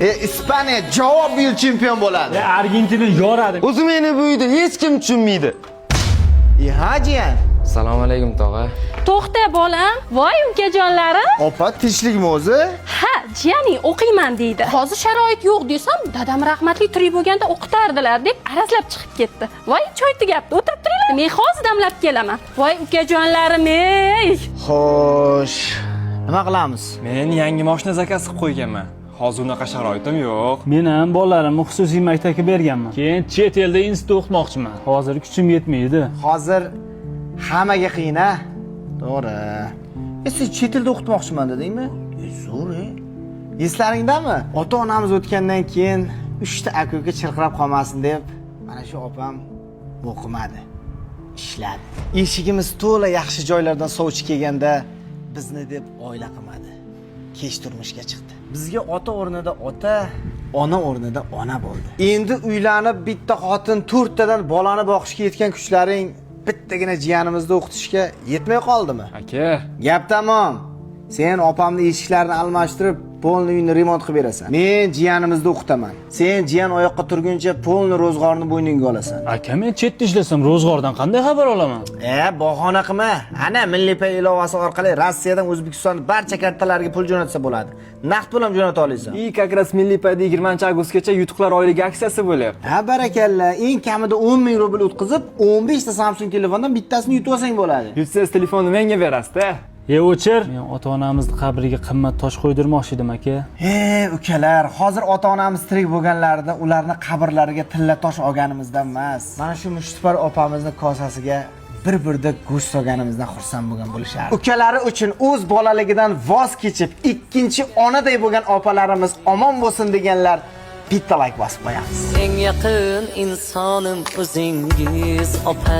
Ispaniya javob yil chempion bo'ladi. Argentina yoradi. O'zi meni bu uyda hech kim tushunmaydi. Hajiyan. Assalomu alaykum tog'a. To'xta bolam. Voy ukajonlarim. Opa tinchlikmi o'zi? Ha, jiyaning o'qiyman deydi. Hozir sharoit yo'q desam, dadam rahmatli tirik bo'lganda o'qitardilar deb arazlab chiqib ketdi. Voy choy tugabdi, o'tirib turinglar. Men hozir damlab kelaman. Voy ukajonlarim, ey. Xo'sh. Nima qilamiz? Men yangi mashina zakaz qilib qo'yganman. Hozir unaqa sharoitim yo'q. Men ham bolalarimni xususiy maktabga berganman. Keyin chet elda institut o'qitmoqchiman. Hozir kuchim yetmaydi. Hozir hammaga qiyin-a? To'g'ri. Siz chet elda o'qitmoqchiman dedingmi? Zo'r. Eslaringdami? Ota-onamiz o'tgandan keyin 3 ta aka-uka chirqirab qolmasin deb, mana shu opam o'qimadi. Ishladi. Eshigimiz to'la yaxshi joylardan sovchi kelganda bizni deb oila qilmadi. Kech turmushga chiqdi. Bizga ota o'rnida ota, ona o'rnida ona bo'ldi. Endi uylanib bitta xotin 4 tadan bolani boqishga yetgan kuchlaring bittagina jiyanimizni o'qitishga yetmay qoldimi? Aka, Gap tamom. Sen opamni eshiklarini almashtirib, polni uyni remont qilib berasan. Men jiyanimizni o'qitaman. Sen jiyan oyoqqa turguncha polni ro'zg'orni bo'yningga olasan. Aka, men chetda ishlasam ro'zg'ordan qanday xabar olaman? Bahona qilma. Ana Milliy pay ilovasi orqali Rossiyadan O'zbekistonning barcha kartalariga pul jo'natsa bo'ladi. Naqd pul ham jo'nata olasan. как раз Milliy payda 20-avgustgacha yutuqlar oyligi aksiyasi bo'lyapti. Ha, barakalla. Eng kamida 10 ming rubl o'tkazib, 15 ta Samsung telefondan bittasini yutib olsang bo'ladi. Yutsangiz telefonni menga berasiz-da. O'chir. Men ota-onamizni qabriga qimmat tosh qo'ydirmoqchi edim aka. Ukalar, hozir ota-onamiz tirik bo'lganlarida ularni qabrlariga tilla tosh olganimizdan emas. Mana shu mushtipar opamizni kosasiga bir-birda go'sht solganimizdan xursand bo'lgan bo'lishardi. Ukalari uchun o'z bolaligidan voz kechib, ikkinchi onaday bo'lgan opalarimiz omon bo'lsin deganlar bitta like bosib qo'yamiz. Eng yaqin insonim o'zingiz opa.